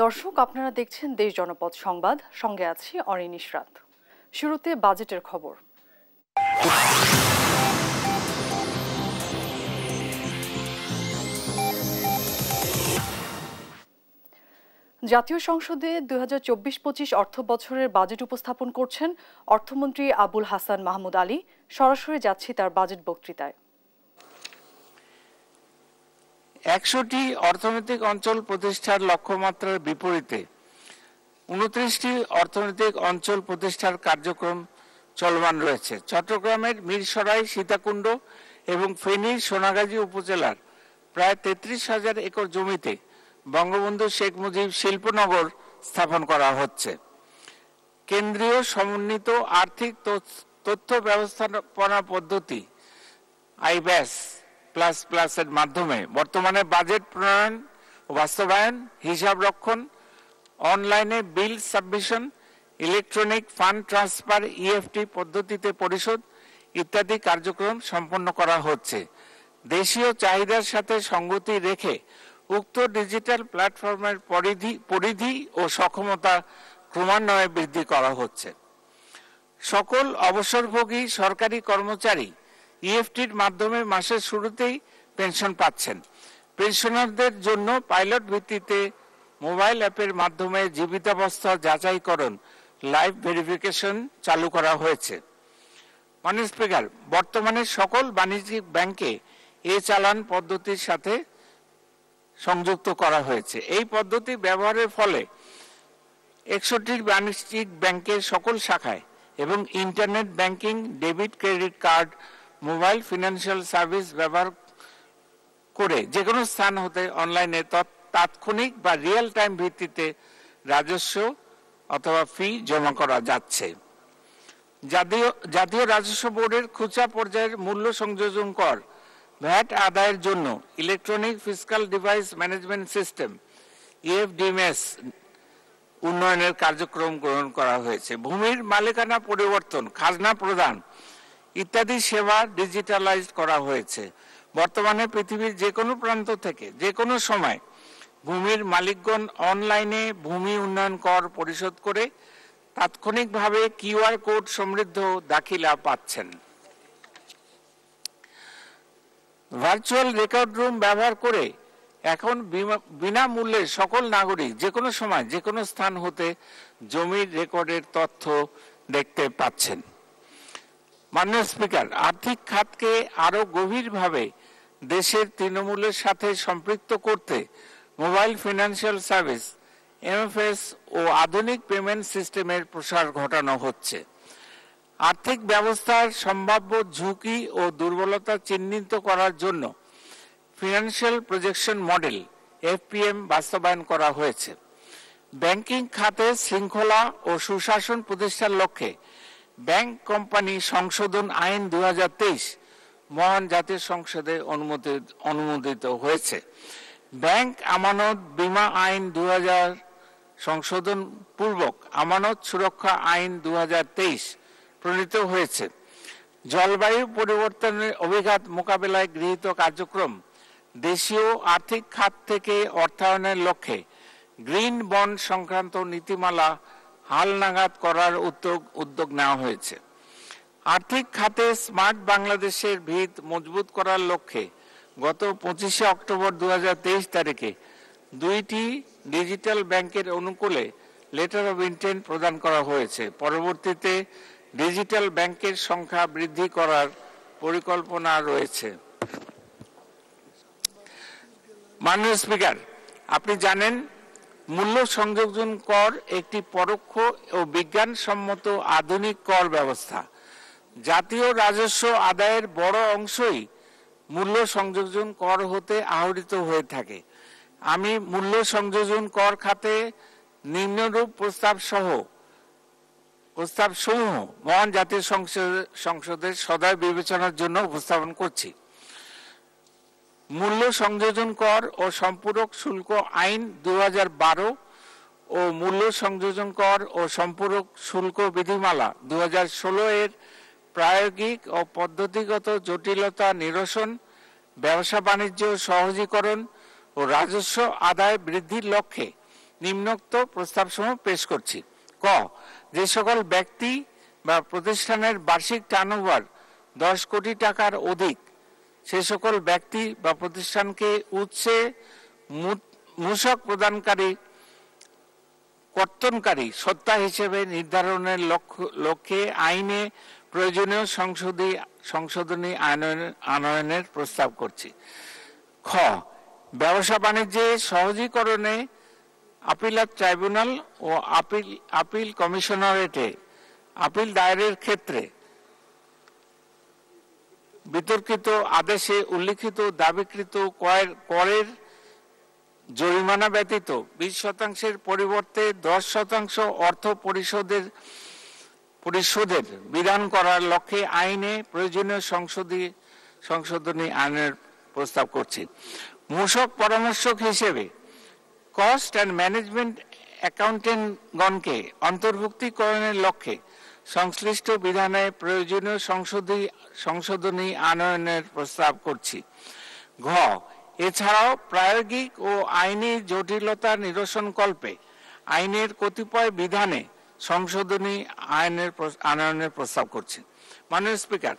দর্শক, আপনারা দেখছেন দেশ জনপদ সংবাদ, সঙ্গে আছি অরিন ইশরাত। শুরুতে বাজেটের খবর। জাতীয় সংসদে ২০২৪-২৫ অর্থ বছরের বাজেট উপস্থাপন করছেন অর্থমন্ত্রী আবুল হাসান মাহমুদ আলী। সরাসরি যাচ্ছি তার বাজেট বক্তৃতায়। ১০০টি অর্থনৈতিক অঞ্চল প্রতিষ্ঠার লক্ষ্যমাত্রার বিপরীতে ২৯টি অর্থনৈতিক অঞ্চল প্রতিষ্ঠার কার্যক্রম চলমান রয়েছে। চট্টগ্রামের মিরসরাই, সীতাকুণ্ড এবং ফেনীর সোনাগাজী উপজেলার প্রায় ৩৩,০০০ একর জমিতে বঙ্গবন্ধু শেখ মুজিব শিল্পনগর স্থাপন করা হচ্ছে। কেন্দ্রীয় সমন্বিত আর্থিক তথ্য ব্যবস্থাপনা পদ্ধতি আইব্যাস প্লাস এর মাধ্যমে বর্তমানে বাজেট প্রণয়ন ও বাস্তবায়ন, হিসাব রক্ষণ, অনলাইনে bill submission, electronic fund transfer EFT পদ্ধতিতে পরিশোধ ইত্যাদি কার্যক্রম সম্পন্ন করা হচ্ছে। দেশীয় চাহিদার সাথে সঙ্গতি রেখে উক্ত ডিজিটাল প্ল্যাটফর্মের পরিধি ও সক্ষমতা ক্রমান্বয়ে বৃদ্ধি করা হচ্ছে। সকল অবসরভোগী সরকারি কর্মচারী ইএফটির মাধ্যমে মাসের শুরুতেই পেনশন পাচ্ছেন। পেনশনারদের জন্য পাইলট ভিত্তিতে মোবাইল অ্যাপের মাধ্যমে জীবিতাবস্থা যাচাইকরণ লাইভ ভেরিফিকেশন চালু করা হয়েছে। মাননীয় স্পিকার, বর্তমানে সকল বাণিজ্যিক ব্যাংকে চালান পদ্ধতির সাথে সংযুক্ত করা হয়েছে। এই পদ্ধতি ব্যবহারের ফলে ৬১টি বাণিজ্যিক ব্যাংকের সকল শাখায় এবং internet banking, debit credit card, mobile financial service ব্যবহার করে যে কোনো স্থান হতে অনলাইনে তাৎক্ষণিক বা রিয়েল টাইম ভিত্তিতে রাজস্ব অথবা ফি জমা করা যাচ্ছে। জাতীয় রাজস্ব বোর্ডের খুচরা পর্যায়ের মূল্য সংযোজন কর ভ্যাট আদায়ের জন্য electronic fiscal device management system EFDMS উন্নয়নের কার্যক্রম গ্রহণ করা হয়েছে। ভূমির মালিকানা পরিবর্তন, খাজনা প্রদান ইত্যাদি সেবা ডিজিটালাইজ করা হয়েছে। বর্তমানে পৃথিবীর যে কোনো প্রান্ত থেকে যে কোনো সময় ভূমির মালিকগণ অনলাইনে ভূমি উন্নয়ন কর পরিশোধ করে তাৎক্ষণিকভাবে কিউআর কোড সমৃদ্ধ দাখিলা পাচ্ছেন। ভার্চুয়াল রেকর্ড রুম ব্যবহার করে এখন বিনামূল্যে সকল নাগরিক যে কোনো সময় যে কোনো স্থান হতে জমির রেকর্ডের তথ্য দেখতে পাচ্ছেন। মাননীয় স্পিকার, আর্থিক খাতকে আরো গভীরভাবে দেশের তৃণমূলের সাথে সম্পৃক্ত করতে মোবাইল ফিনান্সিয়াল সার্ভিস এমএফএস ও আধুনিক পেমেন্ট সিস্টেমের প্রসার ঘটানো হচ্ছে। আর্থিক ব্যবস্থার সম্ভাব্য ঝুঁকি ও দুর্বলতা চিহ্নিত করার জন্য ফিনান্সিয়াল প্রজেকশন মডেল এফপিএম বাস্তবায়ন করা হয়েছে। ব্যাংকিং খাতে শৃঙ্খলা ও সুশাসন প্রতিষ্ঠার লক্ষ্যে ব্যাংক কোম্পানি সংশোধন আইন ২০২৩ মহান জাতীয় সংসদে অনুমোদিত হয়েছে। ব্যাংক আমানত বীমা আইন ২০০০ সংশোধন পূর্বক আমানত সুরক্ষা আইন ২০২৩ প্রণীত হয়েছে। জলবায়ু পরিবর্তনের অভিঘাত মোকাবেলায় গৃহীত কার্যক্রম, দেশীয় আর্থিক খাত থেকে অর্থায়নের লক্ষ্যে গ্রিন বন্ড সংক্রান্ত নীতিমালা হালনাগাদ করার উদ্যোগ নেওয়া হয়েছে। আর্থিক খাতে স্মার্ট বাংলাদেশের ভিত মজবুত করার লক্ষ্যে গত ২৫শে অক্টোবর ২০২৩ তারিখে ২টি ডিজিটাল ব্যাংকের অনুকূলে লেটার অব ইন্টেন্ট প্রদান করা হয়েছে। পরবর্তীতে ডিজিটাল ব্যাংকের সংখ্যা বৃদ্ধি করার পরিকল্পনা রয়েছে। মাননীয় স্পিকার, আপনি জানেন মূল্য সংযোজন কর একটি পরোক্ষ ও বিজ্ঞানসম্মত আধুনিক কর ব্যবস্থা। জাতীয় রাজস্ব আদায়ের বড় অংশই মূল্য সংযোজন কর হতে আহরিত হয়ে থাকে। আমি মূল্য সংযোজন কর খাতে নিম্নরূপ প্রস্তাবসমূহ মহান জাতীয় সংসদের সদয় বিবেচনার জন্য উপস্থাপন করছি। মূল্য সংযোজন কর ও সম্পূরক শুল্ক আইন ২০১২ ও মূল্য সংযোজন কর ও সম্পূরক শুল্ক বিধিমালা ২০১৬ এর প্রায়োগিক ও পদ্ধতিগত জটিলতা নিরসন, ব্যবসা বাণিজ্য সহজীকরণ ও রাজস্ব আদায় বৃদ্ধির লক্ষ্যে নিম্নোক্ত প্রস্তাবসমূহ পেশ করছি। ক, যে সকল ব্যক্তি বা প্রতিষ্ঠানের বার্ষিক টার্নওভার 10 কোটি টাকার অধিক সে সকল ব্যক্তি বা প্রতিষ্ঠানকে উৎসে মূসক প্রদানকারী কর্তনকারী সত্তা হিসেবে নির্ধারণের লক্ষ্যে আইনে প্রয়োজনীয় সংশোধনী আনয়নের প্রস্তাব করছি। খ, ব্যবসা বাণিজ্যে সহজীকরণে আপিলাত ট্রাইব্যুনাল ও আপিল কমিশনারেটে আপিল দায়েরের ক্ষেত্রে বিতর্কিত আদেশে উল্লিখিত দাবিকৃত করের জরিমানা ব্যতীত 20% পরিবর্তে 10% অর্থ পরিশোধের বিধান করার লক্ষ্যে আইনে প্রয়োজনীয় সংশোধনী আইনের প্রস্তাব করছি। মূসক পরামর্শক হিসেবে কস্ট অ্যান্ড ম্যানেজমেন্ট অ্যাকাউন্টেন্টগণকে অন্তর্ভুক্তিকরণের লক্ষ্যে সংশ্লিষ্ট বিধানে প্রয়োজনীয় সংশোধনী আনয়নের প্রস্তাব করছি। ঘ, এছাড়াও প্রায়োগিক ও আইনি জটিলতা নিরসনকল্পে আইনের কতিপয় বিধানে সংশোধনী আনয়নের প্রস্তাব করছি। মাননীয় স্পিকার,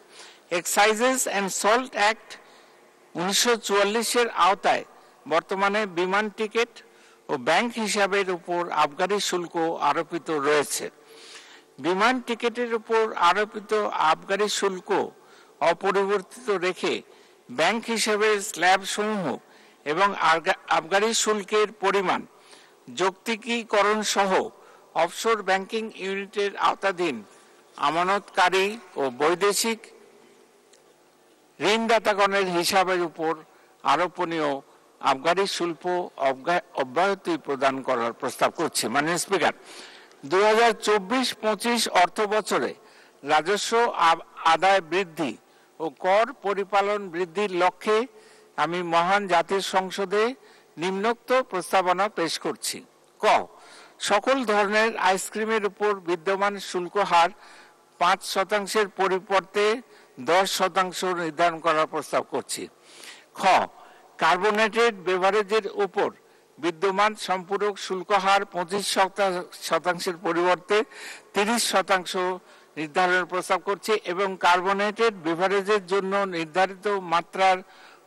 এক্সাইজেস অ্যান্ড সল্ট অ্যাক্ট 1944-এর আওতায় বর্তমানে বিমান টিকিট ও ব্যাংক হিসাবের উপর আবগারি শুল্ক আরোপিত রয়েছে। বিমান টিকিটের উপর আরোপিত আবগারি শুল্ক অপরিবর্তিত রেখে ব্যাংক হিসাবের স্ল্যাব সমূহ এবং আবগারি শুল্কের পরিমাণ যৌক্তিকীকরণ সহ অফশোর ব্যাংকিং ইউনিটের আওতাধীন আমানতকারী ও বৈদেশিক ঋণদাতাগণের হিসাবের উপর আরোপনীয় আবগারি শুল্ক অব্যাহতি প্রদান করার প্রস্তাব করছি। মাননীয় স্পিকার, 2024-25 অর্থ বছরে রাজস্ব আদায় বৃদ্ধি ও কর পরিপালন বৃদ্ধির লক্ষ্যে আমি মহান জাতির সংসদে নিম্নোক্ত প্রস্তাবনা পেশ করছি। ক, সকল ধরনের আইসক্রিমের উপর বিদ্যমান শুল্ক হার 5% পরিবর্তে 10% নির্ধারণ করার প্রস্তাব করছি। খ, কার্বোনেটেড বেভারেজের উপর বিদ্যমান সম্পূরক শুল্ক হার 25% পরিবর্তে 30% নির্ধারণের প্রস্তাব করছি এবং কার্বোনেটেড বেভারেজের জন্য নির্ধারিত মাত্রার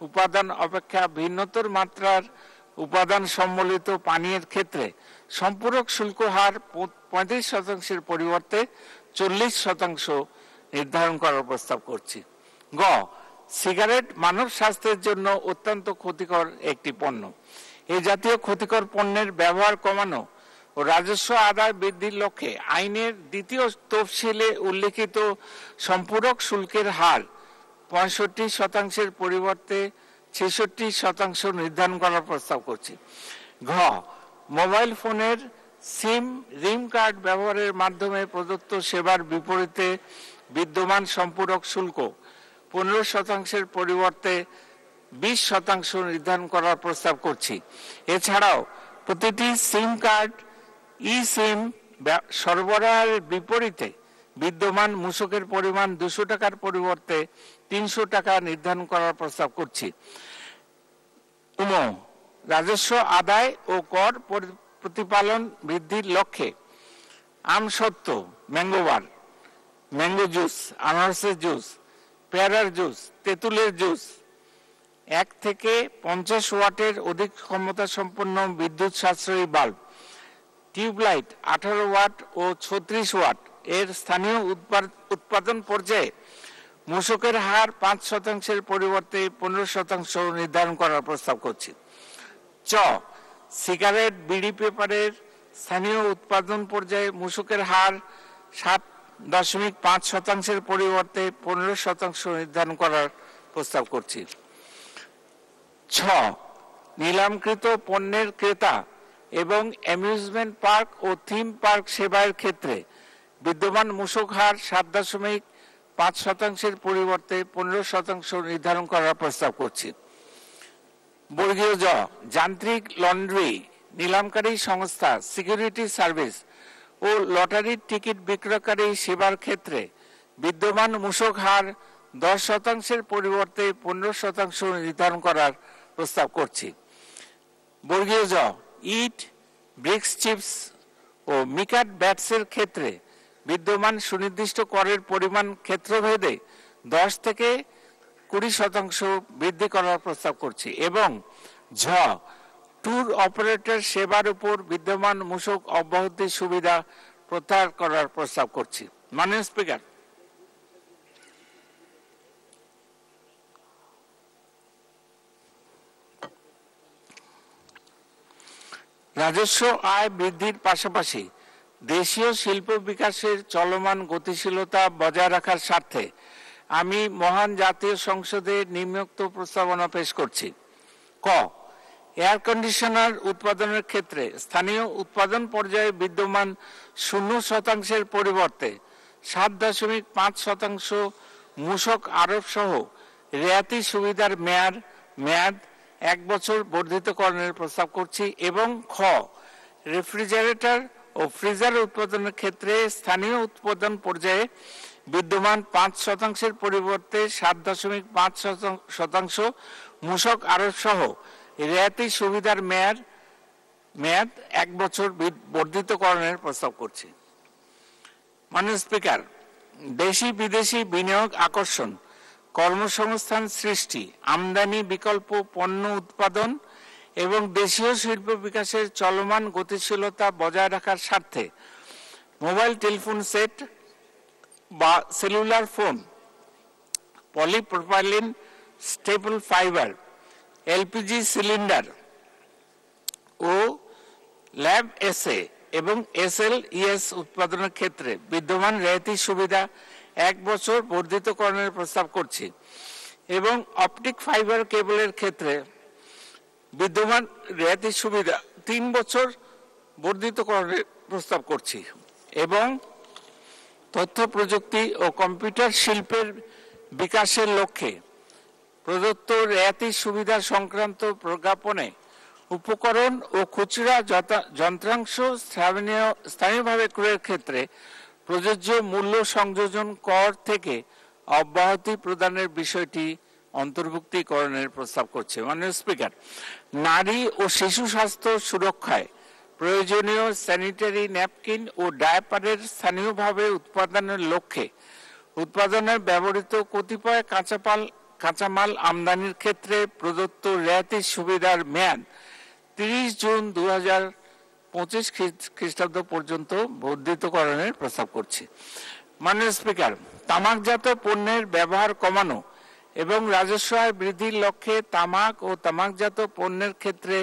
উপাদান অপেক্ষা ভিন্নতর মাত্রার উপাদান সম্বলিত পানীয়ের ক্ষেত্রে সম্পূরক শুল্ক হার 35% পরিবর্তে 40% নির্ধারণ করার প্রস্তাব করছি। গ, সিগারেট মানব স্বাস্থ্যের জন্য অত্যন্ত ক্ষতিকর একটি পণ্য। এই জাতীয় ক্ষতিকর পণ্যের ব্যবহার কমানো ও রাজস্ব আদায় বৃদ্ধির লক্ষ্যে আইনের 2য় তফসিলে উল্লিখিত সম্পূরক শুল্কের হার 65% পরিবর্তে 66% নির্ধারণ করার প্রস্তাব করছি। ঘ, মোবাইল ফোনের রিম কার্ড ব্যবহারের মাধ্যমে প্রদত্ত সেবার বিপরীতে বিদ্যমান সম্পূরক শুল্ক 15% পরিবর্তে 20% নির্ধারণ করার প্রস্তাব করছি। এছাড়াও প্রতিটি সিম কার্ড সিম সরবরাহের বিপরীতে বিদ্যমান মূসকের পরিমাণ 200 টাকার পরিবর্তে 300 টাকা নির্ধারণ করার প্রস্তাব করছি। রাজস্ব আদায় ও কর প্রতিপালন বৃদ্ধির লক্ষ্যে আমসত্ত্ব, ম্যাঙ্গোবার, ম্যাঙ্গো জুস, আনারসের জুস, পেয়ারার জুস, তেঁতুলের জুস 1 থেকে 50 ওয়াটের অধিক ক্ষমতা সম্পন্ন বিদ্যুৎ সাশ্রয়ী বাল্ব, টিউবলাইট 18 ওয়াট ও 36 ওয়াট এর স্থানীয় উৎপাদন পর্যায়ে মূসকের হার 5% পরিবর্তে 15% নির্ধারণ করার প্রস্তাব করছি। চ, সিগারেট, বিড়ি, পেপারের স্থানীয় উৎপাদন পর্যায়ে মূসকের হার 7.5% পরিবর্তে 15% নির্ধারণ করার প্রস্তাব করছি। ছ, নিলামকৃত পণ্যের ক্রেতা এবং অ্যামিউজমেন্ট পার্ক ও থিম পার্ক সেবার ক্ষেত্রে বিদ্যমান মূসক হার 7.5% পরিবর্তে 15% নির্ধারণ করার প্রস্তাব করছি। বর্গীয় জ, যান্ত্রিক লন্ড্রি, নিলামকারী সংস্থা, সিকিউরিটি সার্ভিস ও লটারির টিকিট বিক্রয়কারী সেবার ক্ষেত্রে বিদ্যমান মূসক হার 10% পরিবর্তে 15% নির্ধারণ করার প্রস্তাব করছি। বর্গীয় জ, ইট, ব্রিক্স চিপস ও মিকাট ব্যাটসের ক্ষেত্রে বিদ্যমান সুনির্দিষ্ট করের পরিমাণ ক্ষেত্রভেদে 10 থেকে 20% বৃদ্ধি করার প্রস্তাব করছি। এবং ঝ ট্যুর অপারেটর সেবার উপর বিদ্যমান মূসক অব্যাহতির সুবিধা প্রত্যাহার করার প্রস্তাব করছি। মাননীয় স্পিকার, রাজস্ব আয় বৃদ্ধির পাশাপাশি দেশীয় শিল্প বিকাশের চলমান গতিশীলতা বজায় রাখার স্বার্থে আমি মহান জাতীয় সংসদে নিম্নোক্ত প্রস্তাবনা পেশ করছি। ক এয়ার কন্ডিশনার উৎপাদনের ক্ষেত্রে স্থানীয় উৎপাদন পর্যায়ে বিদ্যমান 0% পরিবর্তে 7.5% মূসক আরোপ সহ রেয়াতি সুবিধার মেয়াদ 1 বছর বর্ধিতকরণের প্রস্তাব করছি। এবং খ রেফ্রিজারেটর ও ফ্রিজার উৎপাদনের ক্ষেত্রে স্থানীয় উৎপাদন পর্যায়ে বিদ্যমান 5% পরিবর্তে 7.5% মূসক আরোপ সহ রেয়াতি সুবিধার মেয়াদ 1 বছর বর্ধিতকরণের প্রস্তাব করছি। মাননীয় স্পিকার, দেশি বিদেশি বিনিয়োগ আকর্ষণ, কর্মসংস্থান সৃষ্টি, আমদানি বিকল্প পণ্য উৎপাদন এবং দেশীয় শিল্প বিকাশের চলমান গতিশীলতা বজায় রাখার স্বার্থে মোবাইল টেলিফোন সেট বা cellular phone, polypropylene staple fibre, LPG cylinder ও ল্যাব এসএ এবং এসএলইএস উৎপাদনের ক্ষেত্রে বিদ্যমান রেয়াতি সুবিধা 1 বছর বর্ধিতকরণের প্রস্তাব করছি। এবং অপটিক ফাইবার কেবলের ক্ষেত্রে বিদ্যমান রেয়াতি সুবিধা 3 বছর বর্ধিতকরণের প্রস্তাব করছি। এবং তথ্য প্রযুক্তি ও কম্পিউটার শিল্পের বিকাশের লক্ষ্যে প্রদত্ত রেয়াতি সুবিধা সংক্রান্ত প্রজ্ঞাপনে উপকরণ ও খুচরা যন্ত্রাংশ স্থানীয়ভাবে ক্রয়ের ক্ষেত্রে প্রযোজ্য মূল্য সংযোজন কর থেকে অব্যাহতি প্রদানের বিষয়টি অন্তর্ভুক্তিকরণের প্রস্তাব করছে। মাননীয় স্পিকার, নারী ও শিশু স্বাস্থ্য সুরক্ষায় প্রয়োজনীয় স্যানিটারি ন্যাপকিন ও ডায়াপারের স্থানীয়ভাবে উৎপাদনের লক্ষ্যে উৎপাদনে ব্যবহৃত কতিপয় কাঁচামাল আমদানির ক্ষেত্রে প্রদত্ত রেয়াতি সুবিধার মেয়াদ 30 জুন 2025 খ্রিস্টাব্দ পর্যন্ত বর্ধিতকরণের প্রস্তাব করছি। মাননীয় স্পিকার, তামাকজাত পণ্যের ব্যবহার কমানো এবং রাজস্ব আয় বৃদ্ধির লক্ষ্যে তামাক ও তামাকজাত পণ্যের ক্ষেত্রে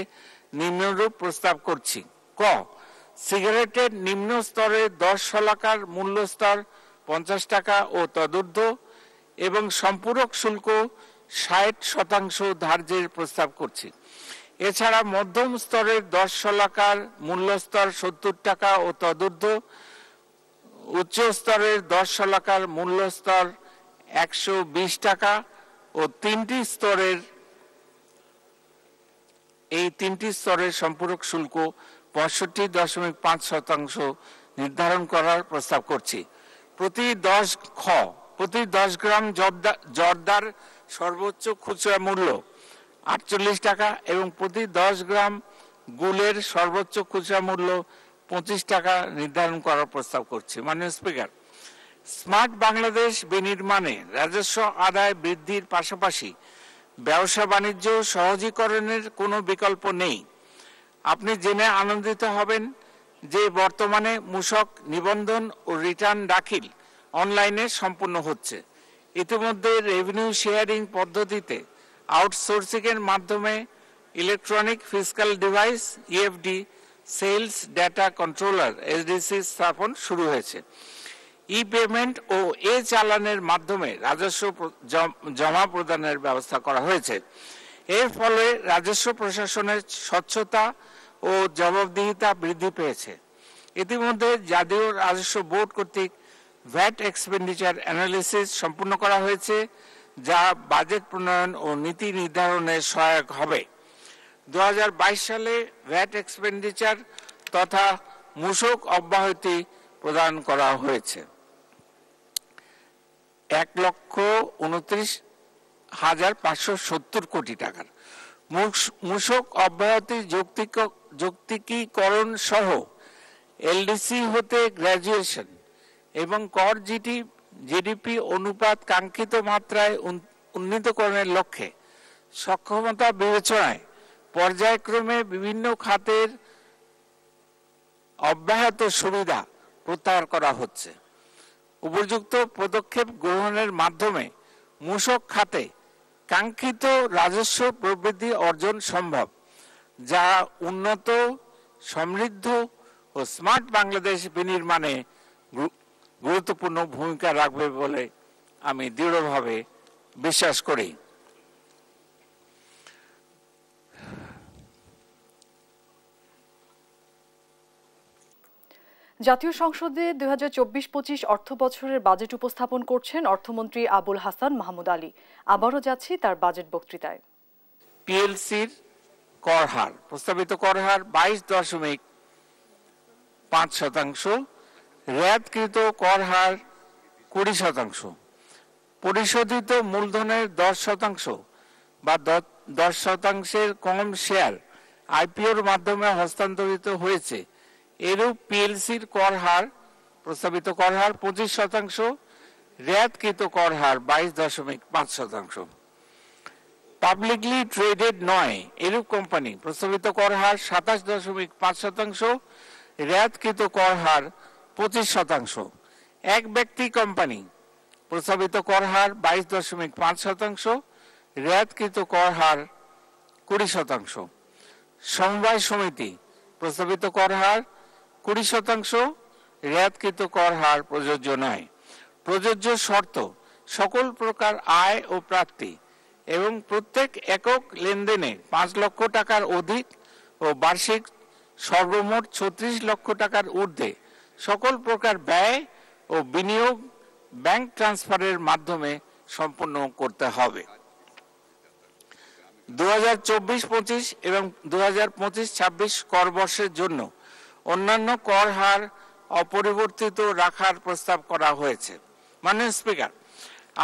নিম্নরূপ প্রস্তাব করছি। ক সিগারেটের নিম্ন স্তরে 10 শলাকার মূল্য স্তর 50 টাকা ও তদূর্ধ্ব এবং সম্পূরক শুল্ক 60% ধার্যের প্রস্তাব করছি। এছাড়া মধ্যম স্তরের 10 শলাকার মূল্য স্তর 70 টাকা ও তদূর্ধ্ব, উচ্চ স্তরের 10 শলাকার মূল্য স্তর 120 টাকা ও তিনটি স্তরের সম্পূরক শুল্ক 65.5% নির্ধারণ করার প্রস্তাব করছি। প্রতি 10 গ্রাম জর্দার সর্বোচ্চ খুচরা মূল্য 48 টাকা এবং প্রতি 10 গ্রাম গুলের সর্বোচ্চ খুচরা মূল্য 25 টাকা নির্ধারণ করার প্রস্তাব করছি। মাননীয় স্পিকার, স্মার্ট বাংলাদেশ বিনির্মাণে রাজস্ব আদায় বৃদ্ধির পাশাপাশি ব্যবসা বাণিজ্য সহজীকরণের কোনো বিকল্প নেই। আপনি জেনে আনন্দিত হবেন যে বর্তমানে মূসক নিবন্ধন ও রিটার্ন দাখিল অনলাইনে সম্পন্ন হচ্ছে। ইতিমধ্যে রেভিনিউ শেয়ারিং পদ্ধতিতে আউটসোর্সিং এর মাধ্যমে electronic fiscal device EFD sales data controller SDC স্থাপন শুরু হয়েছে। ই পেমেন্ট ও চালানের মাধ্যমে রাজস্ব জমা প্রদানের ব্যবস্থা করা হয়েছে। এর ফলে রাজস্ব প্রশাসনের স্বচ্ছতা ও জবাবদিহিতা বৃদ্ধি পেয়েছে। ইতিমধ্যে জাতীয় রাজস্ব বোর্ড কর্তৃক ভ্যাট এক্সপেন্ডিচার অ্যানালিসিস সম্পূর্ণ করা হয়েছে, যা বাজেট প্রণয়ন ও নীতি নির্ধারণে সহায়ক হবে। 2022 সালে ভ্যাট এক্সপেন্ডিচার তথা মূসক অব্যাহতি প্রদান করা হয়েছে 1,29,570 কোটি টাকার। মূসক অব্যাহতি যৌক্তিকীকরণ সহ এলডিসি হতে গ্র্যাজুয়েশন এবং কর জিডিপি অনুপাত কাঙ্ক্ষিত মাত্রায় উন্নীতকরণের লক্ষ্যে সক্ষমতা বিবেচনায় পর্যায়ক্রমে বিভিন্ন খাতের অব্যাহত সুবিধা প্রত্যাহার করা হচ্ছে। উপযুক্ত পদক্ষেপ গ্রহণের মাধ্যমে মূসক খাতে কাঙ্ক্ষিত রাজস্ব প্রবৃদ্ধি অর্জন সম্ভব, যা উন্নত, সমৃদ্ধ ও স্মার্ট বাংলাদেশ বিনির্মাণে গুরুত্বপূর্ণ ভূমিকা রাখবে বলে আমি দৃঢ়ভাবে বিশ্বাস করি। জাতীয় সংসদে 2024-25 অর্থ বছরের বাজেট উপস্থাপন করছেন অর্থমন্ত্রী আবুল হাসান মাহমুদ আলী। আবারও যাচ্ছি তার বাজেট বক্তৃতায়। পিএলসির কর হার, প্রস্তাবিত কর হার 22.5%, রেয়াতকৃত কর হার 20%, পরিশোধিত মূলধনের 10% বা 10%-এর কম শেয়ার আইপিওর মাধ্যমে হস্তান্তরিত হয়েছে। এরূপ পিএলসির কর হার, প্রস্তাবিত কর হার 25%, রেয়াতকৃত কর হার 22.5%। পাবলিকলি ট্রেডেড নয় এরূপ কোম্পানি, প্রস্তাবিত কর হার 27.5%, রেয়াতকৃত কর হার 25%। এক ব্যক্তি কোম্পানি, প্রস্তাবিত কর হার 22.5%, রেয়াতকৃত কর হার 20%। সমবায় সমিতি, প্রস্তাবিত কর হার 20%, রেয়াতকৃত কর হার প্রযোজ্য নয়। প্রযোজ্য শর্ত: সকল প্রকার আয় ও প্রাপ্তি এবং প্রত্যেক একক লেনদেনে 5 লক্ষ টাকার অধিক ও বার্ষিক সর্বমোট 36 লক্ষ টাকার ঊর্ধ্বে সকল প্রকার ব্যয় ও বিনিয়োগ ব্যাংক ট্রান্সফারের মাধ্যমে সম্পন্ন করতে হবে। 2024-25 এবং 2025-26 কর বর্ষের জন্য অন্যান্য কর হার অপরিবর্তিত রাখার প্রস্তাব করা হয়েছে। মাননীয় স্পিকার,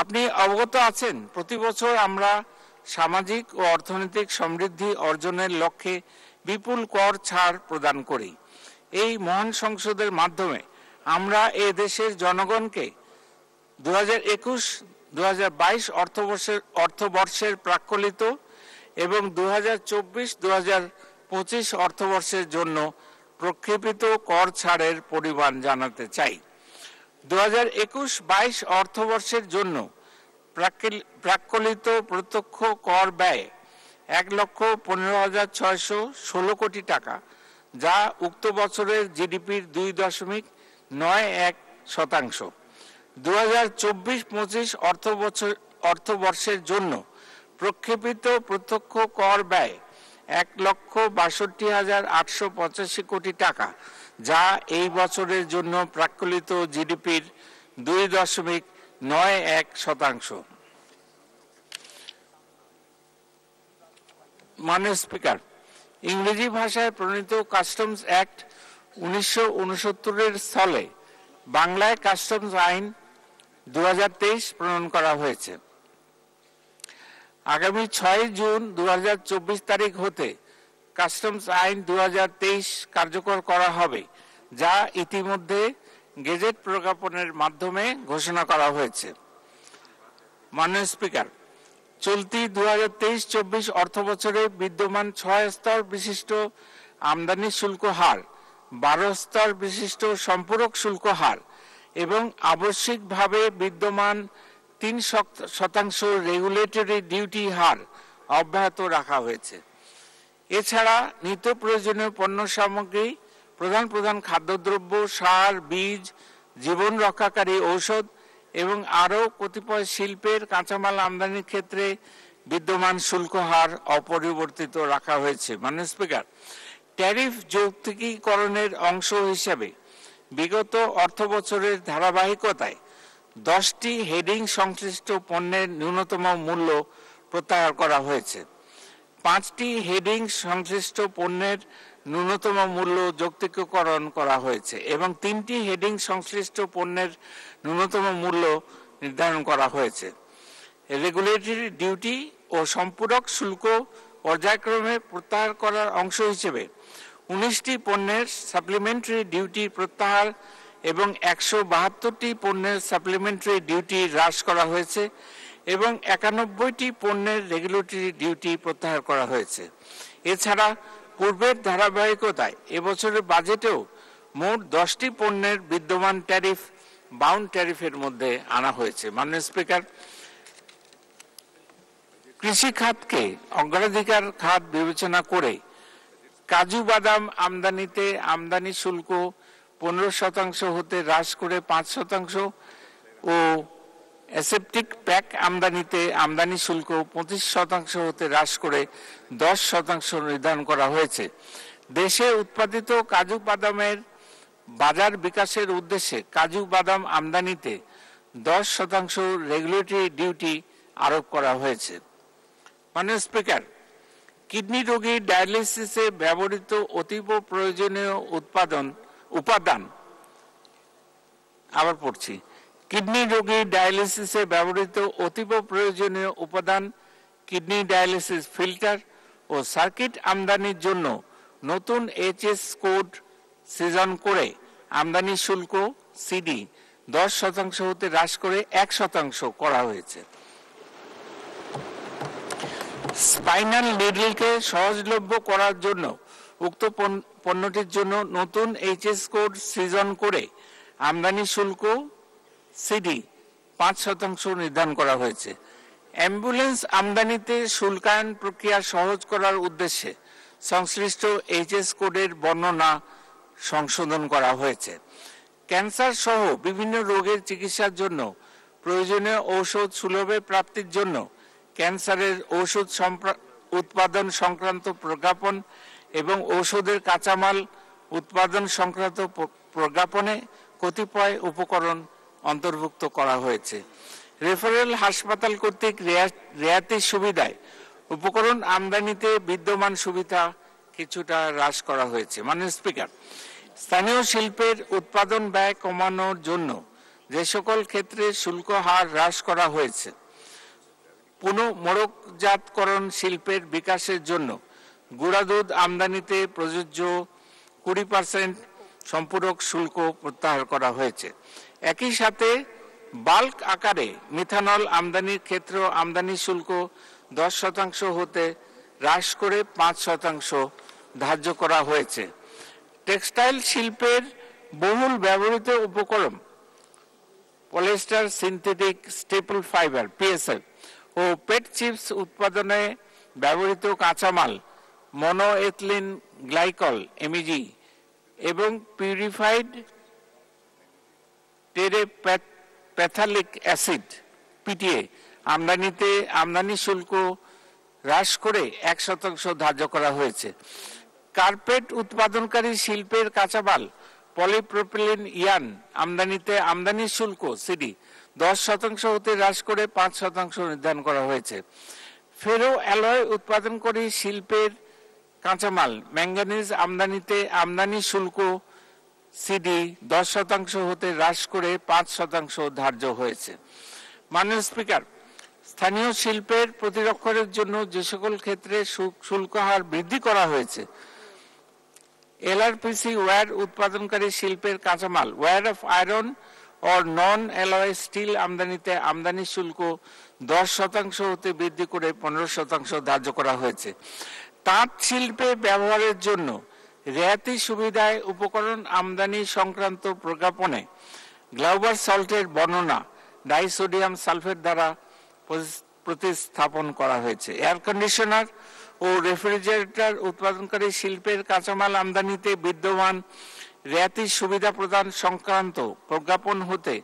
আপনি অবগত আছেন প্রতি বছর আমরা সামাজিক ও অর্থনৈতিক সমৃদ্ধি অর্জনের লক্ষ্যে বিপুল কর ছাড় প্রদান করি। এই মহান সংসদের মাধ্যমে আমরা এ দেশের জনগণকে 2021-2022 অর্থবর্ষের প্রাক্কলিত এবং 2024-2025 অর্থবর্ষের জন্য প্রক্ষেপিত কর ছাড়ের পরিমাণ জানাতে চাই। 2021-22 অর্থবর্ষের জন্য প্রাক্কলিত প্রত্যক্ষ কর ব্যয় 1,15,616 কোটি টাকা, যা উক্ত বছরের জিডিপির 2.91%। 2024-25 অর্থবর্ষের জন্য প্রক্ষেপিত প্রত্যক্ষ কর ব্যয় 1,62,885 কোটি টাকা, যা এই বছরের জন্য প্রাক্কলিত জিডিপির 2.91%। মাননীয় স্পিকার, ইংরেজি ভাষায় প্রণীত কাস্টমস অ্যাক্ট 1969-এর স্থলে বাংলায় কাস্টমস আইন 2023 প্রণয়ন করা হয়েছে। আগামী 6 জুন 2024 তারিখ হতে কাস্টমস আইন 2023 কার্যকর করা হবে, যা ইতিমধ্যে গেজেট প্রজ্ঞাপনের মাধ্যমে ঘোষণা করা হয়েছে। মাননীয় স্পিকার, চলতি 2023-24 অর্থবছরে বিদ্যমান 6 স্তর বিশিষ্ট আমদানি শুল্ক হার, 12 স্তর বিশিষ্ট সম্পূরক শুল্ক হার এবং আবশ্যিকভাবে বিদ্যমান 3% রেগুলেটরি ডিউটি হার অব্যাহত রাখা হয়েছে। এছাড়া নিত্য প্রয়োজনীয় পণ্য সামগ্রী, প্রধান খাদ্যদ্রব্য, সার, বীজ, জীবন রক্ষাকারী ঔষধ এবং আরও কতিপয় শিল্পের কাঁচামাল আমদানির ক্ষেত্রে বিদ্যমান শুল্ক হার অপরিবর্তিত রাখা হয়েছে। মাননীয় স্পিকার, ট্যারিফ যৌক্তিকীকরণের অংশ হিসেবে বিগত অর্থবছরের ধারাবাহিকতায় 10টি হেডিং সংশ্লিষ্ট পণ্যের ন্যূনতম মূল্য প্রত্যাহার করা হয়েছে। 5টি হেডিং সংশ্লিষ্ট পণ্যের ন্যূনতম মূল্য যৌক্তিকীকরণ করা হয়েছে এবং 3টি হেডিং সংশ্লিষ্ট পণ্যের ন্যূনতম মূল্য নির্ধারণ করা হয়েছে। রেগুলেটরি ডিউটি ও সম্পূরক শুল্ক পর্যায়ক্রমে প্রত্যাহার করার অংশ হিসেবে 19টি পণ্যের সাপ্লিমেন্টারি ডিউটি প্রত্যাহার এবং 172টি পণ্যের সাপ্লিমেন্টারি ডিউটি হ্রাস করা হয়েছে এবং 91টি পণ্যের রেগুলেটরি ডিউটি প্রত্যাহার করা হয়েছে। এছাড়া পূর্বের ধারাবাহিকতায় এবছরের বাজেটেও মোট 10টি পণ্যের বিদ্যমান ট্যারিফ বাউন্ড ট্যারিফের মধ্যে আনা হয়েছে। মাননীয় স্পিকার, কৃষি খাতকে অগ্রাধিকার খাত বিবেচনা করে কাজু বাদাম আমদানিতে আমদানি শুল্ক 15% হতে হ্রাস করে 5% ও অ্যাসেপটিক প্যাক আমদানিতে আমদানি শুল্ক 25% হতে হ্রাস করে 10% নির্ধারণ করা হয়েছে। দেশে উৎপাদিত কাজু বাদামের বাজার বিকাশের উদ্দেশ্যে কাজু বাদাম আমদানিতে 10% রেগুলেটরি ডিউটি আরোপ করা হয়েছে। মাননীয় স্পিকার, কিডনি রোগী ডায়ালিসিসে ব্যবহৃত অতীব প্রয়োজনীয় উপাদান আবার পড়ছি কিডনি রোগী ডায়ালিসিসে ব্যবহৃত অতীব প্রয়োজনীয় উপাদান কিডনি ডায়ালিসিস ফিল্টার ও সার্কিট আমদানির জন্য নতুন এইচএস কোড সৃজন করে আমদানি শুল্ক সিডি 10% হতে হ্রাস করে 1% করা হয়েছে। স্পাইনাল নিডলকে সহজলভ্য করার জন্য উক্ত পণ্যটির জন্য নতুন এইচএস কোড সৃজন করে আমদানি শুল্ক সিডি 5% নির্ধারণ করা হয়েছে। অ্যাম্বুলেন্স আমদানিতে শুল্কায়ন প্রক্রিয়া সহজ করার উদ্দেশ্যে সংশ্লিষ্ট এইচএস কোডের বর্ণনা সংশোধন করা হয়েছে। ক্যান্সার সহ বিভিন্ন রোগের চিকিৎসার জন্য প্রয়োজনীয় ঔষধ সুলভে প্রাপ্তির জন্য ক্যান্সারের ঔষধ উৎপাদন সংক্রান্ত প্রজ্ঞাপন এবং ঔষধের কাঁচামাল উৎপাদন সংক্রান্ত প্রজ্ঞাপনে কতিপয় উপকরণ অন্তর্ভুক্ত করা হয়েছে। রেফারেল হাসপাতাল কর্তৃক রেয়াতির সুবিধায় উপকরণ আমদানিতে বিদ্যমান সুবিধা কিছুটা হ্রাস করা হয়েছে। মাননীয় স্পিকার, স্থানীয় শিল্পের উৎপাদন ব্যয় কমানোর জন্য যে সকল ক্ষেত্রে শুল্ক হার হ্রাস করা হয়েছে, পুনঃমোড়কজাতকরণ শিল্পের বিকাশের জন্য গুঁড়া দুধ আমদানিতে প্রযোজ্য 20% সম্পূরক শুল্ক প্রত্যাহার করা হয়েছে। একই সাথে বাল্ক আকারে মিথানল আমদানির ক্ষেত্রে আমদানি শুল্ক 10% হতে হ্রাস করে 5% ধার্য করা হয়েছে। টেক্সটাইল শিল্পের বহুল ব্যবহৃত উপকরণ polyester synthetic staple fibre PSF ও পেট চিপস উৎপাদনে ব্যবহৃত কাঁচামাল মনোএথিলিন গ্লাইকল এমইজি এবং পিউরিফাইড টেরেপ্যাথালিক অ্যাসিড পিটিএ আমদানিতে আমদানি শুল্ক হ্রাস করে 1% ধার্য করা হয়েছে। কার্পেট উৎপাদনকারী শিল্পের কাঁচামাল পলিপ্রোপিলিন ইয়ান আমদানিতে আমদানি শুল্ক সিডি 10% হতে হ্রাস করে 5% নির্ধারণ করা হয়েছে। ফেরো অ্যালয় উৎপাদনকারী শিল্পের কাঁচামাল ম্যাঙ্গানিজ আমদানিতে আমদানি শুল্ক সিডি 10% হতে হ্রাস করে 5% ধার্য হয়েছে। মাননীয় স্পিকার, স্থানীয় শিল্পের প্রতিরক্ষণের জন্য যে সকল ক্ষেত্রে শুল্ক হার বৃদ্ধি করা হয়েছে, এলআরপিসি ওয়্যার উৎপাদনকারী শিল্পের কাঁচামাল wire of iron or non-alloy steel আমদানিতে আমদানি শুল্ক 10% হতে বৃদ্ধি করে 15% ধার্য করা হয়েছে। তাঁত শিল্পে ব্যবহারের জন্য রেয়াতি সুবিধায় উপকরণ আমদানি সংক্রান্ত প্রজ্ঞাপনে গ্লাউবার সল্টের বর্ণনা ডাইসোডিয়াম সালফেট দ্বারা প্রতিস্থাপন করা হয়েছে। এয়ার কন্ডিশনার ও রেফ্রিজারেটর উৎপাদনকারী শিল্পের কাঁচামাল আমদানিতে বিদ্যমান রেয়াতি সুবিধা প্রদান সংক্রান্ত প্রজ্ঞাপন হতে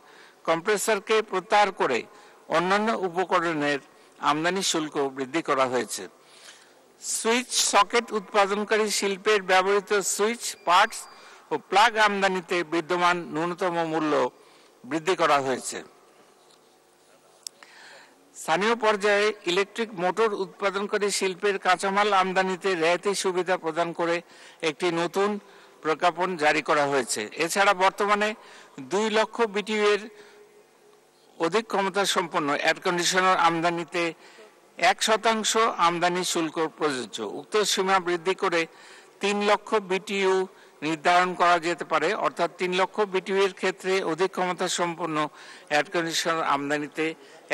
কম্প্রেসরকে প্রত্যাহার করে অন্যান্য উপকরণের আমদানি শুল্ক বৃদ্ধি করা হয়েছে। সুইচ সকেট উৎপাদনকারী শিল্পের ব্যবহৃত সুইচ পার্টস ও প্লাগ আমদানিতে বিদ্যমান ন্যূনতম মূল্য বৃদ্ধি করা হয়েছে। স্থানীয় পর্যায়ে ইলেকট্রিক মোটর উৎপাদনকারী শিল্পের কাঁচামাল আমদানিতে রেয়াতি সুবিধা প্রদান করে একটি নতুন প্রজ্ঞাপন জারি করা হয়েছে। এছাড়া বর্তমানে 2 লক্ষ বিটিউ এর অধিক ক্ষমতা সম্পন্ন এয়ার কন্ডিশনার আমদানিতে 1% আমদানি শুল্ক প্রযোজ্য। উক্ত সীমা বৃদ্ধি করে 3 লক্ষ বিটিইউ নির্ধারণ করা যেতে পারে, অর্থাৎ 3 লক্ষ বিটিইউ এর ক্ষেত্রে অধিক ক্ষমতা সম্পন্ন এয়ার কন্ডিশনার আমদানিতে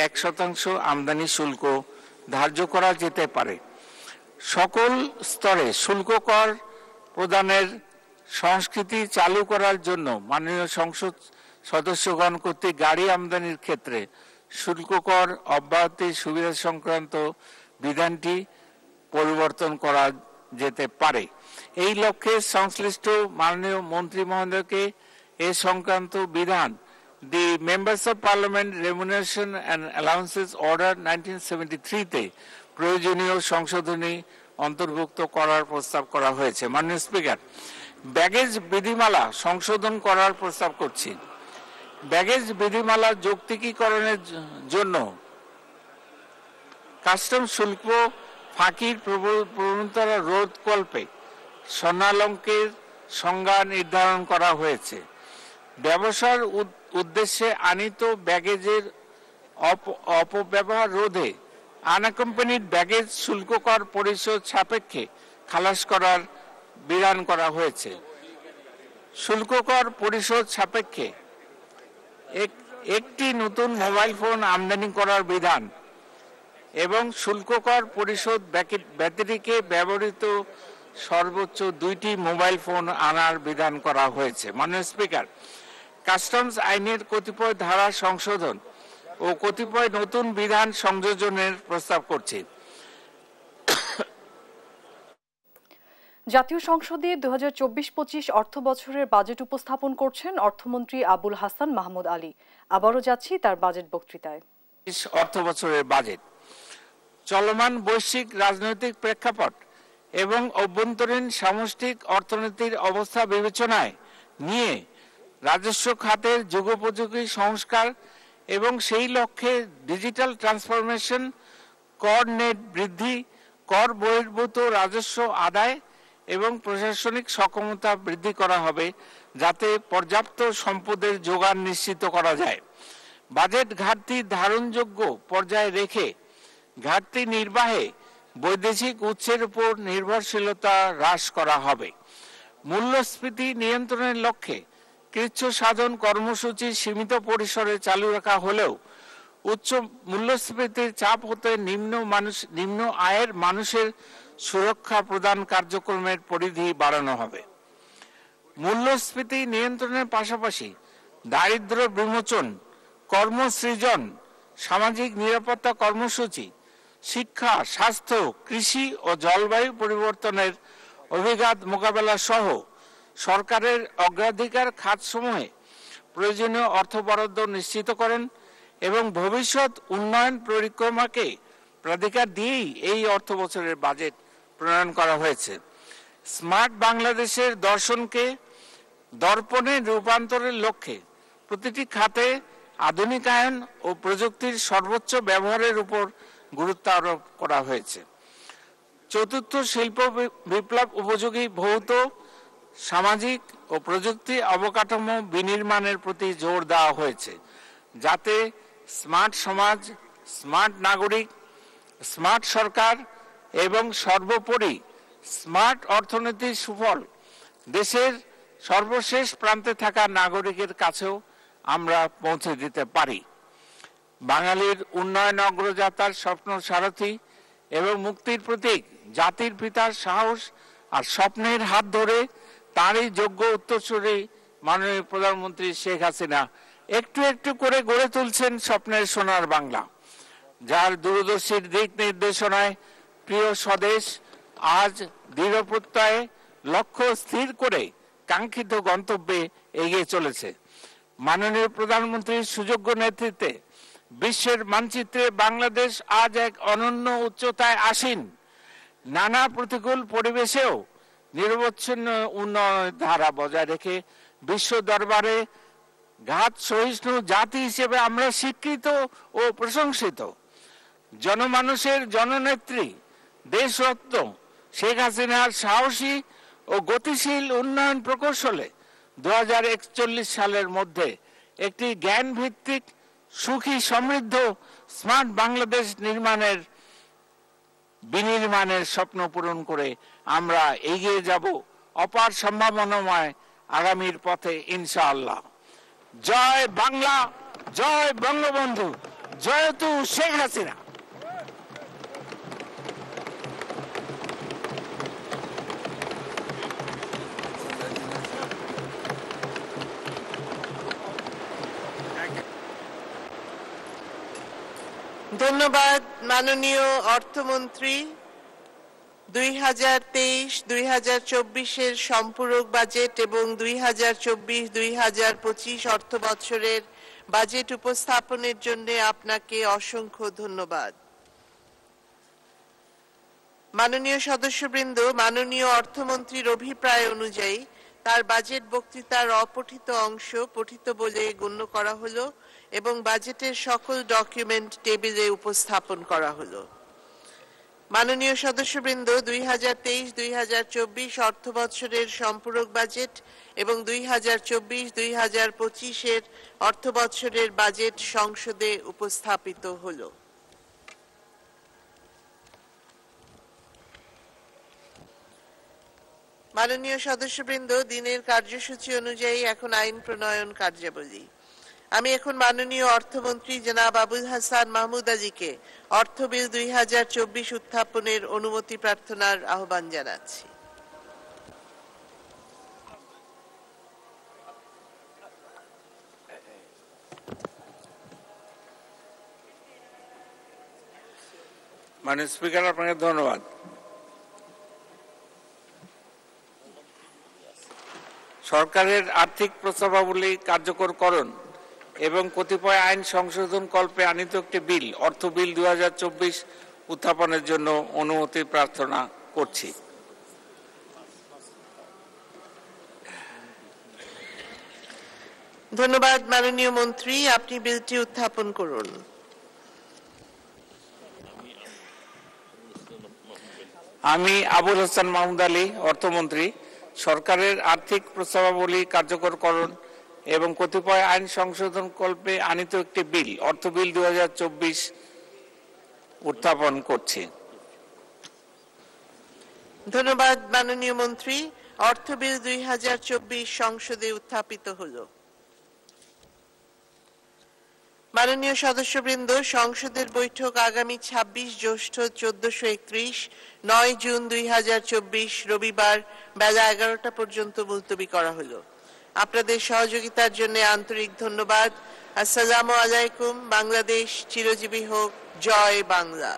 1% আমদানি শুল্ক ধার্য করা যেতে পারে। সকল স্তরে শুল্ক কর প্রদানের সংস্কৃতি চালু করার জন্য মাননীয় সংসদ সদস্যগণ কর্তৃক গাড়ি আমদানির ক্ষেত্রে শুল্ক কর অব্যাহতির সুবিধা সংক্রান্ত বিধানটি পরিবর্তন করা যেতে পারে। এই লক্ষ্যে সংশ্লিষ্ট মাননীয় মন্ত্রী মহোদয়কে এ সংক্রান্ত বিধান the members of parliament remuneration and allowances order 1973-তে প্রয়োজনীয় সংশোধনী অন্তর্ভুক্ত করার প্রস্তাব করা হয়েছে। মাননীয় স্পিকার, ব্যাগেজ বিধিমালা সংশোধন করার প্রস্তাব করছি। ব্যাগেজ বিধিমালা যৌক্তিকীকরণের জন্য কাস্টম শুল্ক ফাঁকির প্রবণতা রোধকল্পে স্বর্ণালঙ্কের সংজ্ঞা নির্ধারণ করা হয়েছে। ব্যবসার উদ্দেশ্যে আনিত ব্যাগেজের অপব্যবহার রোধে আনঅ্যাকম্পানিড ব্যাগেজ শুল্ক কর পরিশোধ সাপেক্ষে খালাস করার বিধান করা হয়েছে। শুল্ক কর পরিশোধ সাপেক্ষে একটি নতুন মোবাইল ফোন আমদানি করার বিধান এবং শুল্ক কর পরিশোধ ব্যতিরেকে ব্যবহৃত সর্বোচ্চ 2টি মোবাইল ফোন আনার বিধান করা হয়েছে। মাননীয় স্পিকার, কাস্টমস আইনের কতিপয় ধারা সংশোধন ও কতিপয় নতুন বিধান সংযোজনের প্রস্তাব করছি। জাতীয় সংসদে 2024-25 অর্থ বছরের বাজেট উপস্থাপন করছেন অর্থমন্ত্রী আবুল হাসান মাহমুদ আলী। আবারও যাচ্ছি তার বাজেট বক্তৃতায়। অর্থ বছরের বাজেট চলমান বৈশ্বিক রাজনৈতিক প্রেক্ষাপট এবং অভ্যন্তরীণ সামষ্টিক অর্থনীতির অবস্থা বিবেচনায় নিয়ে রাজস্ব খাতের যুগোপযোগী সংস্কার এবং সেই লক্ষ্যে ডিজিটাল ট্রান্সফরমেশন, কর নেট বৃদ্ধি, কর বহির্ভূত রাজস্ব আদায় এবং প্রশাসনিক সক্ষমতা বৃদ্ধি করা হবে, যাতে পর্যাপ্ত সম্পদের যোগান নিশ্চিত করা যায়। বাজেট ঘাটতি ধারণযোগ্য পর্যায়ে রেখে ঘাটতি নির্বাহে বৈদেশিক উৎসের উপর নির্ভরশীলতা হ্রাস করা হবে। মূল্যস্ফীতি নিয়ন্ত্রণের লক্ষ্যে কৃচ্ছ সাধন কর্মসূচি সীমিত পরিসরে চালু রাখা হলেও উচ্চ মূল্যস্ফীতির চাপ হতে নিম্ন আয়ের মানুষের সুরক্ষা প্রদান কার্যক্রমের পরিধি বাড়ানো হবে। মূল্যস্ফীতি নিয়ন্ত্রণের পাশাপাশি দারিদ্র বিমোচন, কর্মসৃজন, সামাজিক নিরাপত্তা কর্মসূচি, শিক্ষা, স্বাস্থ্য, কৃষি ও জলবায়ু পরিবর্তনের অভিঘাত মোকাবেলা সহ সরকারের অগ্রাধিকার খাতসমূহে প্রয়োজনীয় অর্থ বরাদ্দ নিশ্চিত করেন এবং ভবিষ্যৎ উন্নয়ন পরিক্রমাকে প্রাধিকার দিয়েই এই অর্থ বছরের বাজেট প্রণয়ন করা হয়েছে। স্মার্ট বাংলাদেশের দর্শনকে দর্পণে রূপান্তরের লক্ষ্যে প্রতিটি খাতে আধুনিকায়ন ও প্রযুক্তির সর্বোচ্চ ব্যবহারের উপর গুরুত্ব আরোপ করা হয়েছে। চতুর্থ শিল্প বিপ্লব উপযোগী ভৌত, সামাজিক ও প্রযুক্তি অবকাঠামো বিনির্মাণের প্রতি জোর দেওয়া হয়েছে, যাতে স্মার্ট সমাজ, স্মার্ট নাগরিক, স্মার্ট সরকার এবং সর্বোপরি স্মার্ট অর্থনীতির সুফল দেশের সর্বশেষ প্রান্তে থাকা নাগরিকের কাছেও আমরা পৌঁছে দিতে পারি। বাঙালির উন্নয়ন অগ্রযাত্রার স্বপ্ন সারথী এবং মুক্তির প্রতীক জাতির পিতার সাহস আর স্বপ্নের হাত ধরে তারই যোগ্য উত্তরসূরি মাননীয় প্রধানমন্ত্রী শেখ হাসিনা একটু একটু করে গড়ে তুলছেন স্বপ্নের সোনার বাংলা, যার দূরদর্শীর দিক নির্দেশনায় প্রিয় স্বদেশ আজ দৃঢ় প্রত্যয়ে লক্ষ্য স্থির করে কাঙ্ক্ষিত গন্তব্যে এগিয়ে চলেছে। মাননীয় প্রধানমন্ত্রীর সুযোগ্য নেতৃত্বে বিশ্বের মানচিত্রে বাংলাদেশ আজ এক অনন্য উচ্চতায় আসীন। নানা প্রতিকূল পরিবেশেও নিরবচ্ছিন্ন উন্নয়নের ধারা বজায় রেখে বিশ্ব দরবারে ঘাত সহিষ্ণু জাতি হিসেবে আমরা স্বীকৃত ও প্রশংসিত। জনমানুষের জননেত্রী দেশরত্ন শেখ হাসিনার সাহসী ও গতিশীল উন্নয়ন প্রকৌশলে 2041 সালের মধ্যে একটি জ্ঞান ভিত্তিক, সুখী, সমৃদ্ধ, স্মার্ট বাংলাদেশ নির্মাণের বিনির্মাণের স্বপ্ন পূরণ করে আমরা এগিয়ে যাব অপার সম্ভাবনাময় আগামীর পথে ইনশাআল্লাহ। জয় বাংলা, জয় বঙ্গবন্ধু, জয়তু শেখ হাসিনা। ধন্যবাদ মাননীয় অর্থমন্ত্রী। 2023-2024 সম্পূরক বাজেট এবং 2024-2025 অর্থ বছরের বাজেট উপস্থাপনের জন্য আপনাকে অসংখ্য ধন্যবাদ। মাননীয় সদস্যবৃন্দ, মাননীয় অর্থমন্ত্রীর অভিপ্রায় অনুযায়ী তার বাজেট বক্তৃতার অপঠিত অংশ পঠিত বলে গণ্য করা হলো এবং বাজেটের সকল ডকুমেন্ট টেবিলে উপস্থাপন করা হলো। মাননীয় সদস্যবৃন্দ, 2023-2024 অর্থ বছরের সম্পূরক বাজেট এবং 2024-2025 অর্থ বছরের বাজেট সংসদে উপস্থাপিত হলো। মাননীয় সদস্যবৃন্দ, দিনের কার্যসূচি অনুযায়ী এখন আইন প্রণয়ন কার্যাবলী। আমি এখন মাননীয় অর্থমন্ত্রী জনাব আবুল হাসান মাহমুদ আলীকে অর্থ বিল 2024 উত্থাপনের অনুমতি প্রার্থনার আহ্বান জানাচ্ছি। মাননীয় স্পিকার, আপনাকে ধন্যবাদ। সরকারের আর্থিক প্রস্তাবাবলী কার্যকরকরণ এবং কতিপয় আইন সংশোধন কল্পে আনিত একটি বিল অর্থ বিল 2024 উত্থাপনের জন্য অনুমতি প্রার্থনা করছি। ধন্যবাদ মাননীয় মন্ত্রী, আপনি বিলটি উত্থাপন করুন। আমি আবুল হাসান মাহমুদ আলী, অর্থমন্ত্রী, সরকারের আর্থিক প্রস্তাবাবলী কার্যকরকরণ এবং কতিপয় আইন সংশোধন কল্পে আনিত একটি বিল অর্থ বিল 2024 উত্থাপন করছি। ধন্যবাদ মাননীয় মন্ত্রী, অর্থ বিল 2024 সংসদে উত্থাপিত হলো। মাননীয় সদস্যবৃন্দ, সংসদের বৈঠক আগামী 26 জ্যৈষ্ঠ 1431 9 জুন 2024 রবিবার বেলা 11টা পর্যন্ত মুলতবি করা হলো। আপনাদের সহযোগিতার জন্য আন্তরিক ধন্যবাদ। আসসালামু আলাইকুম। বাংলাদেশ চিরজীবী হোক। জয় বাংলা।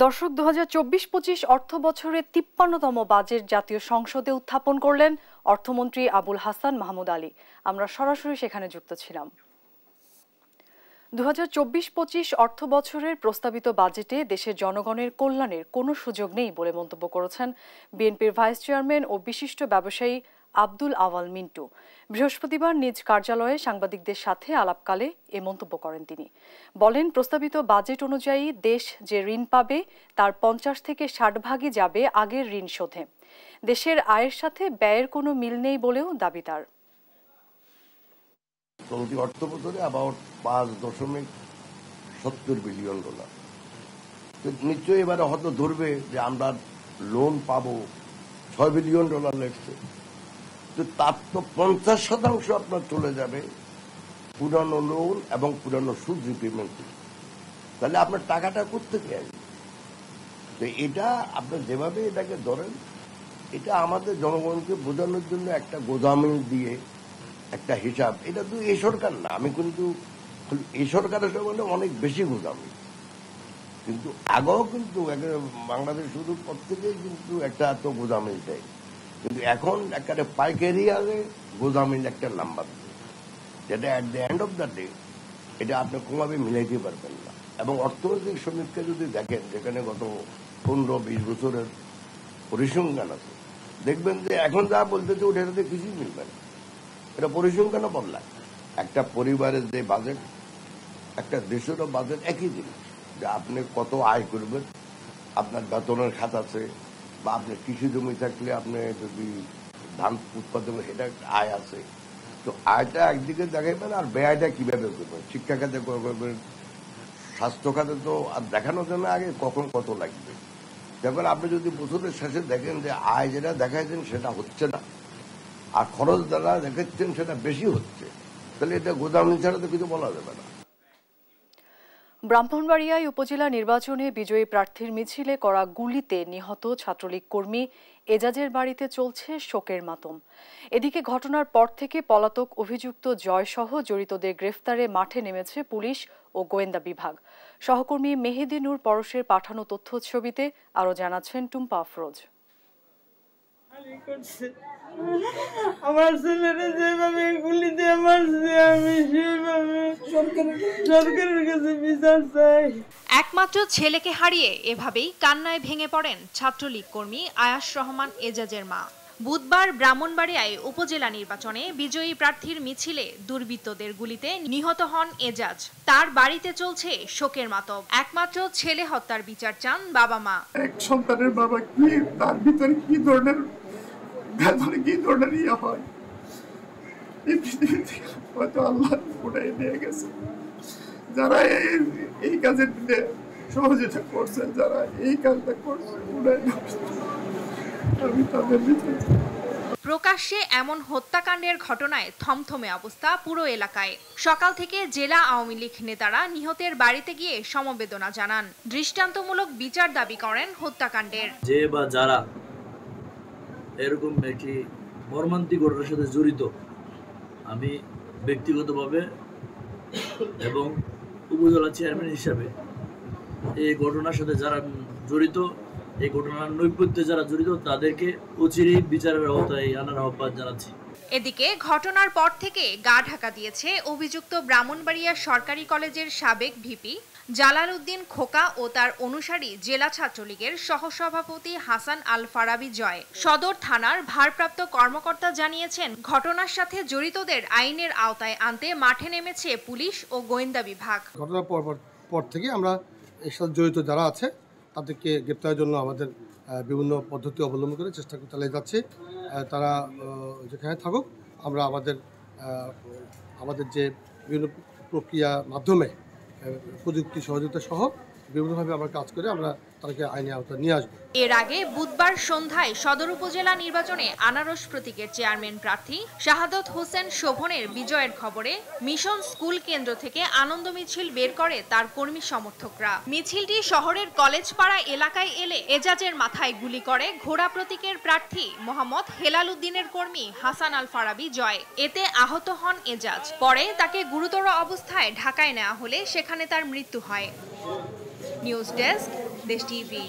দর্শক, 2024-25 অর্থ বছরের 53তম বাজেট জাতীয় সংসদে উত্থাপন করলেন অর্থমন্ত্রী আবুল হাসান মাহমুদ আলী। আমরা সরাসরি সেখানে যুক্ত ছিলাম। 2024-25 অর্থ বছরের প্রস্তাবিত বাজেটে দেশের জনগণের কল্যাণের কোনো সুযোগ নেই বলে মন্তব্য করেছেন বিএনপির ভাইস চেয়ারম্যান ও বিশিষ্ট ব্যবসায়ী আব্দুল আওয়াল মিন্টু। বৃহস্পতিবার নিজ কার্যালয়ে সাংবাদিকদের সাথে আলাপকালে এ মন্তব্য করেন তিনি। বলেন, প্রস্তাবিত বাজেট অনুযায়ী দেশ যে ঋণ পাবে তার 50 থেকে 60 ভাগই যাবে আগের ঋণ শোধে। দেশের আয়ের সাথে ব্যয়ের কোনো মিল নেই বলেও দাবি তার। চলতি অর্থ বছরে অ্যাবাউট $5.70 বিলিয়ন। নিশ্চয়ই এবারে হয়তো ধরবে যে আমরা লোন পাবো $6 বিলিয়ন লেগছে, তো তার তো 50% আপনার চলে যাবে পুরানো লোন এবং পুরানো সুদ রিপেমেন্ট। তাহলে আপনার টাকাটা কোত্থেকে আসবে? তো এটা আপনার যেভাবে এটাকে ধরেন, এটা আমাদের জনগণকে বোঝানোর জন্য একটা গোদামি দিয়ে একটা হিসাব। এটা তো এই সরকার না, আমি কিন্তু এই সরকারের সময় অনেক বেশি গোদামি, কিন্তু আগেও কিন্তু বাংলাদেশ শুরুর পর থেকেই কিন্তু একটা এত গোদামি দেয়, কিন্তু এখন একটা পাইকারি আগে গোদামির একটা নাম্বার দেয়, যেটা at the end of the day এটা আপনি কোনোভাবে মিলাইতে পারবেন না। এবং অর্থনৈতিক সমীক্ষা যদি দেখেন, যেখানে গত 15-20 বছরের পরিসংখ্যান আছে, দেখবেন যে এখন যা বলতেছে ওটাতে কিছুই মিলবে না। এটা পরিসংখ্যানও বদলায়। একটা পরিবারের যে বাজেট, একটা দেশেরও বাজেট একই জিনিস, যে আপনি কত আয় করবেন, আপনার বেতনের খাত আছে, বা আপনার কৃষি জমি থাকলে আপনি যদি ধান উৎপাদন, এটা আয় আছে, তো আয়টা একদিকে দেখাইবেন আর ব্যয়টা কিভাবে করবেন, শিক্ষা খাতে করবেন, স্বাস্থ্য খাতে তো আর দেখানোর জন্য আগে কখন কত লাগবে। দেখবেন আপনি যদি বছরের শেষে দেখেন যে আয় যেটা দেখাইছেন সেটা হচ্ছে না, আর খরচ যারা দেখাচ্ছেন সেটা বেশি হচ্ছে, তাহলে এটা গোদাম ছাড়া তো কিছু বলা যাবে না। ব্রাহ্মণবাড়িয়ায় উপজেলা নির্বাচনে বিজয়ী প্রার্থীর মিছিলে করা গুলিতে নিহত ছাত্রলীগ কর্মী এজাজের বাড়িতে চলছে শোকের মাতম। এদিকে ঘটনার পর থেকে পলাতক অভিযুক্ত জয়সহ জড়িতদের গ্রেফতারে মাঠে নেমেছে পুলিশ ও গোয়েন্দা বিভাগ। সহকর্মী মেহেদী নূর পরশের পাঠানো তথ্য ছবিতে আরও জানাচ্ছেন টুম্পা আফরোজ। আমার ছেলেরা যেভাবে গুলি দিয়ে মারছে, আমি সেভাবে সরকারের কাছে বিচার চাই। একমাত্র ছেলেকে হারিয়ে এভাবেই কান্নায় ভেঙে পড়েন ছাত্রলীগ কর্মী আয়াস রহমান এজাজের মা। বুধবার ব্রাহ্মণবাড়িয়ায় উপজেলা নির্বাচনে বিজয়ী প্রার্থীর মিছিলে দুর্বৃত্তদের গুলিতে নিহত হন এজাজ। তার বাড়িতে চলছে শোকের মাতম। একমাত্র ছেলে হত্যার বিচার চান বাবা মা। এক সন্তানের বাবা কি, তার ভিতরে কি ধরনের কি ধরনের ইয়ে হয়, এই পৃথিবীতে হয়তো আল্লাহ উঠাই নিয়ে গেছে। যারা এই কাজের সহযোগিতা করছে, যারা এই কাজটা করছে, আমি তাদের ভিতরে। প্রকাশ্যে এমন হত্যাকাণ্ডের ঘটনায় থমথমে অবস্থা পুরো এলাকায়। সকাল থেকে জেলা আওয়ামী লীগ নেতারা নিহতের বাড়িতে গিয়ে সমবেদনা জানান। দৃষ্টান্তমূলক বিচার দাবি করেন হত্যাকাণ্ডের। যে বা যারা এরকম একটি মর্মান্তিক ঘটনার সাথে জড়িত, আমি ব্যক্তিগতভাবে এবং উপজেলা চেয়ারম্যান হিসাবে এই ঘটনার সাথে যারা জড়িত, এই ঘটনার নৈপথ্যে যারা জড়িত, তাদেরকে অচিরেই বিচারের আওতায় আনার আহ্বান জানাচ্ছি। এদিকে ঘটনার পর থেকে গা ঢাকা দিয়েছে অভিযুক্ত ব্রাহ্মণবাড়িয়া সরকারি কলেজের সাবেক ভিপি জালাল উদ্দিন খোকা ও তার অনুসারী জেলা ছাত্রলীগের সহসভাপতি হাসান আল ফারাবি জয়। সদর থানার ভারপ্রাপ্ত কর্মকর্তা জানিয়েছেন, ঘটনার সাথে জড়িতদের আইনের আওতায় আনতে মাঠে নেমেছে পুলিশ ও গোয়েন্দা বিভাগ। ঘটনার পর থেকে আমরা এর সাথে জড়িত যারা আছে তাদেরকে গ্রেপ্তারের জন্য আমাদের বিভিন্ন পদ্ধতি অবলম্বন করে চেষ্টা চালিয়ে যাচ্ছে। তারা যেখানে থাকুক, আমরা আমাদের যে বিভিন্ন প্রক্রিয়ার মাধ্যমে প্রযুক্তি সহযোগিতা সহ বিভিন্নভাবে আমরা কাজ করে আমরা তাদেরকে আইনের আওতায় নিয়ে আসবো। এর আগে বুধবার সন্ধ্যায় সদর উপজেলা নির্বাচনে আনারস প্রতীকের চেয়ারম্যান প্রার্থী শাহাদত হোসেন শোভনের বিজয়ের খবরে মিশন স্কুল কেন্দ্র থেকে আনন্দ মিছিল বের করে তার কর্মী সমর্থকরা। মিছিলটি শহরের কলেজপাড়া এলাকায় এলে এজাজের মাথায় গুলি করে ঘোড়া প্রতীকের প্রার্থী মোহাম্মদ হেলাল উদ্দিনের কর্মী হাসান আল ফারাবি জয়। এতে আহত হন এজাজ। পরে তাকে গুরুতর অবস্থায় ঢাকায় নেওয়া হলে সেখানে তার মৃত্যু হয়। নিউজ ডেস্ক, দেশ টিভি।